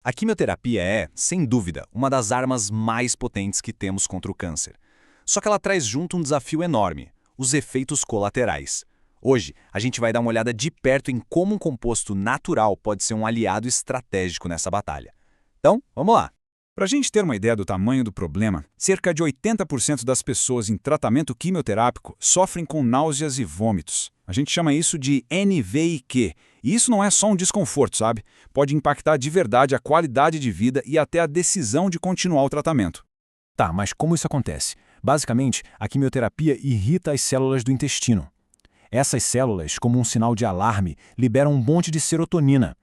A quimioterapia é, sem dúvida, uma das armas mais potentes que temos contra o câncer. Só que ela traz junto um desafio enorme: os efeitos colaterais. Hoje, a gente vai dar uma olhada de perto em como um composto natural pode ser um aliado estratégico nessa batalha. Então, vamos lá! Para a gente ter uma ideia do tamanho do problema, cerca de 80% das pessoas em tratamento quimioterápico sofrem com náuseas e vômitos. A gente chama isso de NVIQ. E isso não é só um desconforto, sabe? Pode impactar de verdade a qualidade de vida e até a decisão de continuar o tratamento. Tá, mas como isso acontece? Basicamente, a quimioterapia irrita as células do intestino. Essas células, como um sinal de alarme, liberam um monte de serotonina.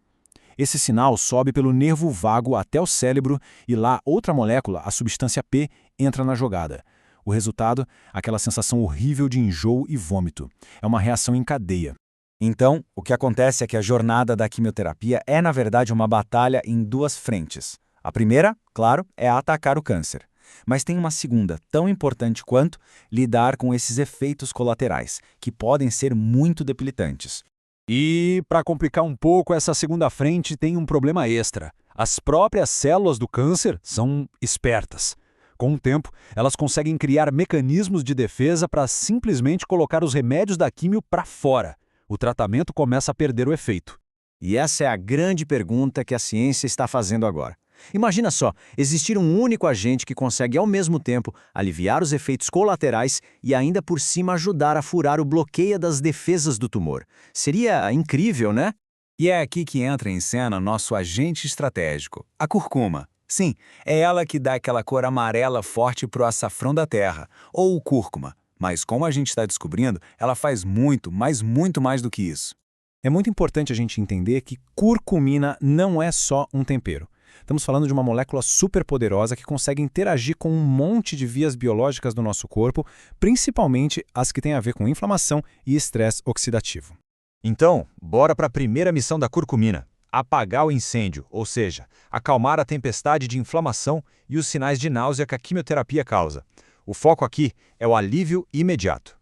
Esse sinal sobe pelo nervo vago até o cérebro e lá outra molécula, a substância P, entra na jogada. O resultado, aquela sensação horrível de enjoo e vômito. É uma reação em cadeia. Então, o que acontece é que a jornada da quimioterapia é, na verdade, uma batalha em duas frentes. A primeira, claro, é atacar o câncer. Mas tem uma segunda, tão importante quanto, lidar com esses efeitos colaterais, que podem ser muito debilitantes. E, para complicar um pouco, essa segunda frente tem um problema extra. As próprias células do câncer são espertas. Com o tempo, elas conseguem criar mecanismos de defesa para simplesmente colocar os remédios da químio para fora. O tratamento começa a perder o efeito. E essa é a grande pergunta que a ciência está fazendo agora. Imagina só, existir um único agente que consegue ao mesmo tempo aliviar os efeitos colaterais e ainda por cima ajudar a furar o bloqueio das defesas do tumor. Seria incrível, né? E é aqui que entra em cena nosso agente estratégico, a curcuma. Sim, é ela que dá aquela cor amarela forte pro açafrão da terra, ou o cúrcuma. Mas como a gente está descobrindo, ela faz muito, mas muito mais do que isso. É muito importante a gente entender que curcumina não é só um tempero. Estamos falando de uma molécula superpoderosa que consegue interagir com um monte de vias biológicas do nosso corpo, principalmente as que têm a ver com inflamação e estresse oxidativo. Então, bora para a primeira missão da curcumina: apagar o incêndio, ou seja, acalmar a tempestade de inflamação e os sinais de náusea que a quimioterapia causa. O foco aqui é o alívio imediato.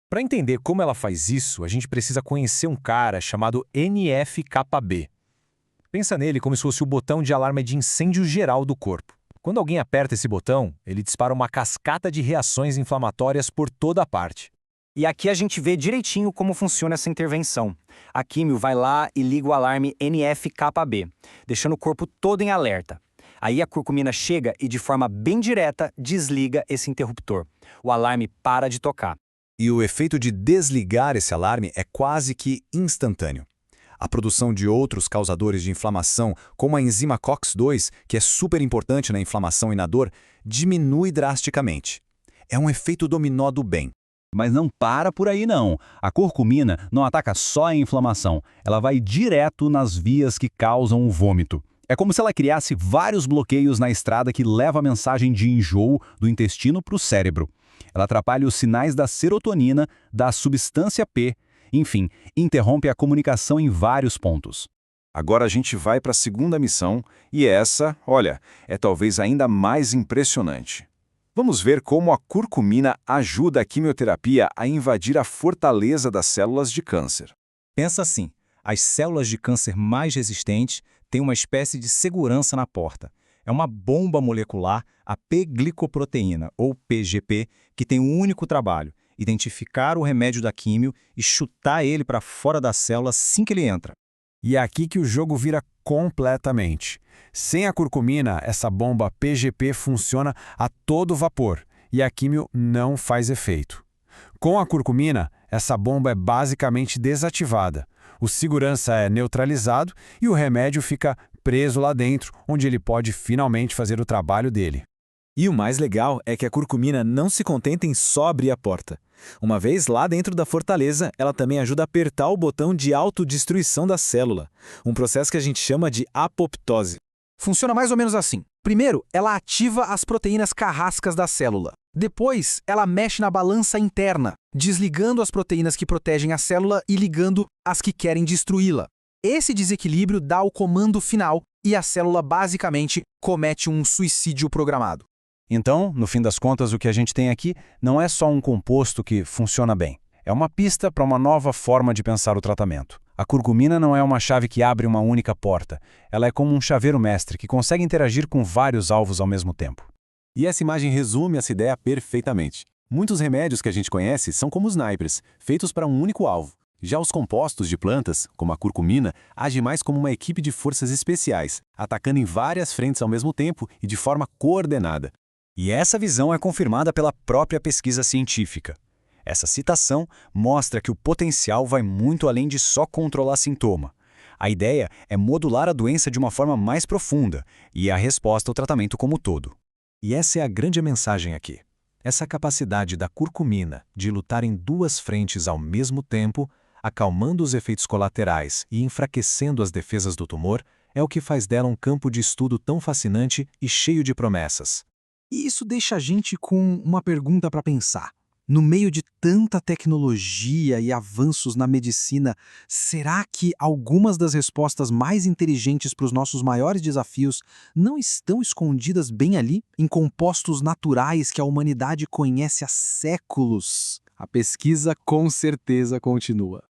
Para entender como ela faz isso, a gente precisa conhecer um cara chamado NF-κB. Pensa nele como se fosse o botão de alarme de incêndio geral do corpo. Quando alguém aperta esse botão, ele dispara uma cascata de reações inflamatórias por toda a parte. E aqui a gente vê direitinho como funciona essa intervenção. A químio vai lá e liga o alarme NF-κB, deixando o corpo todo em alerta. Aí a curcumina chega e, de forma bem direta, desliga esse interruptor. O alarme para de tocar. E o efeito de desligar esse alarme é quase que instantâneo. A produção de outros causadores de inflamação, como a enzima COX-2, que é super importante na inflamação e na dor, diminui drasticamente. É um efeito dominó do bem. Mas não para por aí não. A curcumina não ataca só a inflamação, ela vai direto nas vias que causam o vômito. É como se ela criasse vários bloqueios na estrada que levam a mensagem de enjoo do intestino para o cérebro. Ela atrapalha os sinais da serotonina, da substância P, enfim, interrompe a comunicação em vários pontos. Agora a gente vai para a segunda missão, e essa, olha, é talvez ainda mais impressionante. Vamos ver como a curcumina ajuda a quimioterapia a invadir a fortaleza das células de câncer. Pensa assim, as células de câncer mais resistentes têm uma espécie de segurança na porta. É uma bomba molecular, a P-glicoproteína, ou PGP, que tem um único trabalho: identificar o remédio da químio e chutar ele para fora da célula assim que ele entra. E é aqui que o jogo vira completamente. Sem a curcumina, essa bomba PGP funciona a todo vapor e a químio não faz efeito. Com a curcumina, essa bomba é basicamente desativada. O segurança é neutralizado e o remédio fica preso lá dentro, onde ele pode finalmente fazer o trabalho dele. E o mais legal é que a curcumina não se contenta em só abrir a porta. Uma vez lá dentro da fortaleza, ela também ajuda a apertar o botão de autodestruição da célula, um processo que a gente chama de apoptose. Funciona mais ou menos assim. Primeiro, ela ativa as proteínas carrascas da célula. Depois, ela mexe na balança interna, desligando as proteínas que protegem a célula e ligando as que querem destruí-la. Esse desequilíbrio dá o comando final e a célula basicamente comete um suicídio programado. Então, no fim das contas, o que a gente tem aqui não é só um composto que funciona bem. É uma pista para uma nova forma de pensar o tratamento. A curcumina não é uma chave que abre uma única porta. Ela é como um chaveiro mestre que consegue interagir com vários alvos ao mesmo tempo. E essa imagem resume essa ideia perfeitamente. Muitos remédios que a gente conhece são como os naipes, feitos para um único alvo. Já os compostos de plantas, como a curcumina, agem mais como uma equipe de forças especiais, atacando em várias frentes ao mesmo tempo e de forma coordenada. E essa visão é confirmada pela própria pesquisa científica. Essa citação mostra que o potencial vai muito além de só controlar sintoma. A ideia é modular a doença de uma forma mais profunda e a resposta ao tratamento como um todo. E essa é a grande mensagem aqui. Essa capacidade da curcumina de lutar em duas frentes ao mesmo tempo, acalmando os efeitos colaterais e enfraquecendo as defesas do tumor, é o que faz dela um campo de estudo tão fascinante e cheio de promessas. E isso deixa a gente com uma pergunta para pensar. No meio de tanta tecnologia e avanços na medicina, será que algumas das respostas mais inteligentes para os nossos maiores desafios não estão escondidas bem ali, em compostos naturais que a humanidade conhece há séculos? A pesquisa com certeza continua.